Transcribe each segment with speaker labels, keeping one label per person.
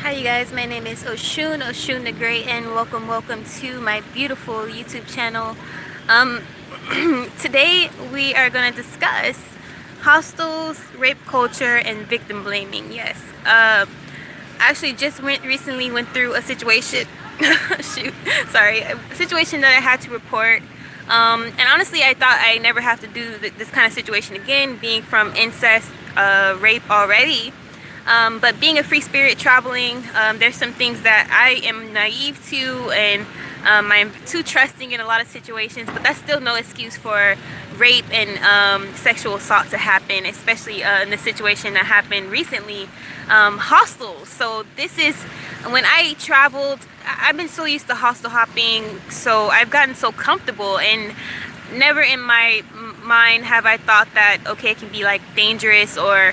Speaker 1: Hi you guys, my name is Oshun the Great, and welcome to my beautiful YouTube channel. Um, Today we are going to discuss hostels, rape culture, and victim blaming. Yes, actually just recently went through a situation, shoot, sorry, a situation that I had to report. And honestly, I thought I never have to do this kind of situation again, being from incest, rape already. But being a free spirit traveling, there's some things that I am naive to, and I'm too trusting in a lot of situations, but that's still no excuse for rape and sexual assault to happen, especially in the situation that happened recently, hostels. So this is, when I traveled, I've been so used to hostel hopping, so I've gotten so comfortable, and never in my mind have I thought that, okay, it can be like dangerous or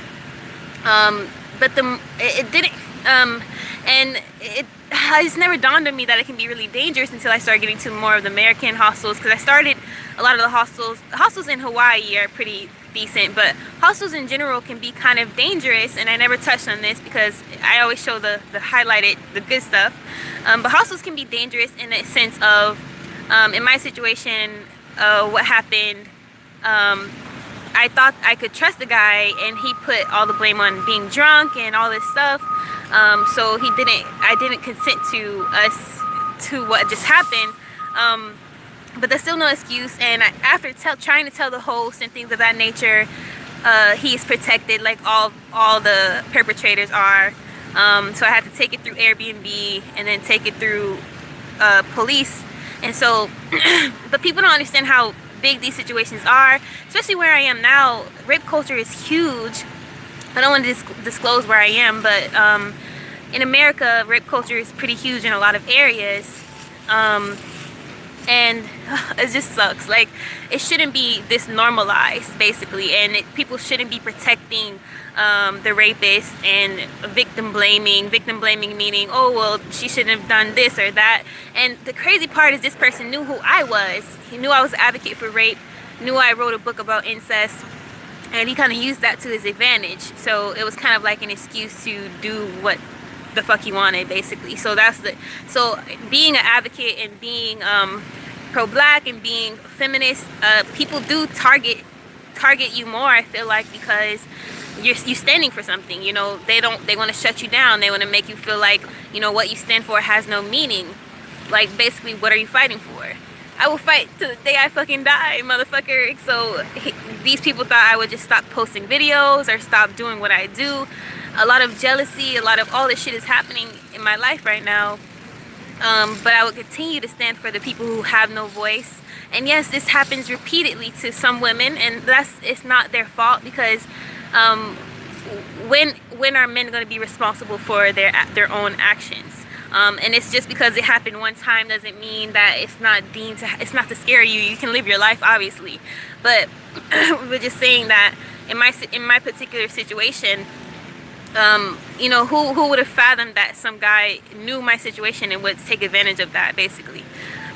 Speaker 1: but it didn't, and it's never dawned on me that it can be really dangerous until I started getting to more of the American hostels, because I started a lot of the hostels in Hawaii are pretty decent, but hostels in general can be kind of dangerous, and I never touched on this because I always show the highlighted, the good stuff, but hostels can be dangerous in a sense of, in my situation, what happened, I thought I could trust the guy, and he put all the blame on being drunk and all this stuff. So I didn't consent to what just happened. But there's still no excuse. And after trying to tell the host and things of that nature, he is protected, like all the perpetrators are. So I had to take it through Airbnb and then take it through police. And so, but people don't understand how big these situations are, especially where I am now. Rape culture is huge. I don't want to disclose where I am, but in America, rape culture is pretty huge in a lot of areas, and it just sucks. Like, it shouldn't be this normalized, basically, and people shouldn't be protecting the rapist, and victim blaming meaning, oh well, she shouldn't have done this or that. And the crazy part is, this person knew who I was. He knew I was an advocate for rape, knew I wrote a book about incest, and he kind of used that to his advantage. So it was kind of like an excuse to do what the fuck he wanted, basically. So so being an advocate and being pro-black and being feminist, people do target you more, I feel like, because you're standing for something. You know, they want to shut you down. They want to make you feel like, you know, what you stand for has no meaning. Like, basically, what are you fighting for? I will fight to the day I fucking die, motherfucker. So these people thought I would just stop posting videos or stop doing what I do. A lot of jealousy, a lot of all this shit is happening in my life right now. But I will continue to stand for the people who have no voice. And yes, this happens repeatedly to some women, and it's not their fault, because when are men going to be responsible for their own actions? And it's just because it happened one time doesn't mean that it's not to scare you. You can live your life, obviously, but we're just saying that in my particular situation, you know, who would have fathomed that some guy knew my situation and would take advantage of that, basically.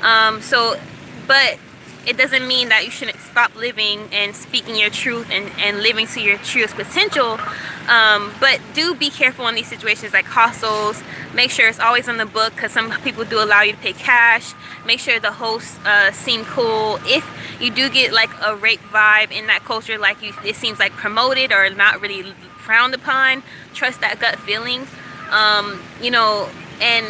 Speaker 1: But it doesn't mean that you shouldn't stop living and speaking your truth and living to your truest potential. But do be careful in these situations like hostels. Make sure it's always on the book, because some people do allow you to pay cash. Make sure the hosts seem cool. If you do get like a rape vibe in that culture, like it seems like promoted or not really frowned upon, trust that gut feeling. You know, and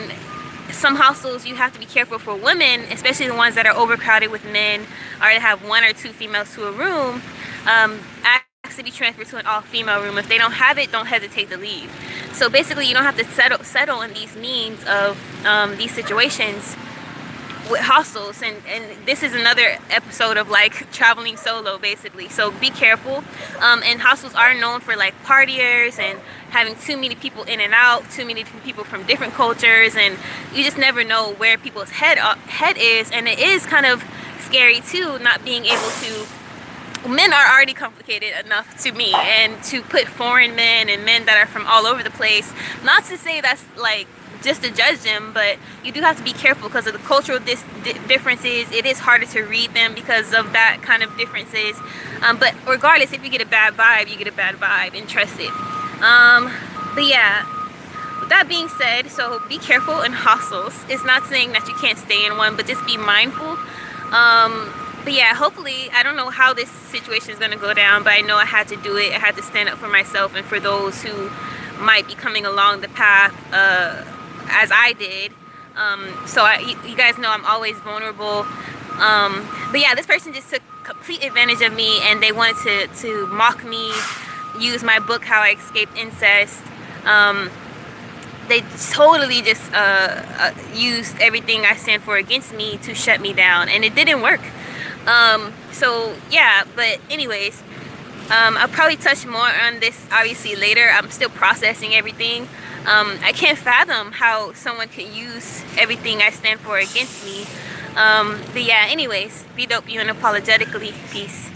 Speaker 1: some hostels, you have to be careful for women, especially the ones that are overcrowded with men, or to have one or two females to a room. Ask to be transferred to an all-female room. If they don't have it, don't hesitate to leave. So basically, you don't have to settle in these means of these situations with hostels, and this is another episode of like traveling solo, basically. So be careful. And hostels are known for like partiers and having too many people in and out, too many people from different cultures, and you just never know where people's head is. And it is kind of scary too, not being able to. Men are already complicated enough to me, and to put foreign men and men that are from all over the place, not to say that's like just to judge them, but you do have to be careful because of the cultural differences. It is harder to read them because of that kind of differences. But regardless, if you get a bad vibe, you get a bad vibe, and trust it. But yeah, that being said, so be careful in hostels. It's not saying that you can't stay in one, but just be mindful. But yeah, hopefully, I don't know how this situation is going to go down, but I know I had to do it. I had to stand up for myself and for those who might be coming along the path as I did. So you guys know I'm always vulnerable. But yeah, this person just took complete advantage of me, and they wanted to mock me, use my book, How I Escaped Incest. They totally just used everything I stand for against me to shut me down, and it didn't work. So yeah, but anyways, I'll probably touch more on this obviously later. I'm still processing everything. I can't fathom how someone could use everything I stand for against me. But yeah, anyways, be dope, you unapologetically. Peace.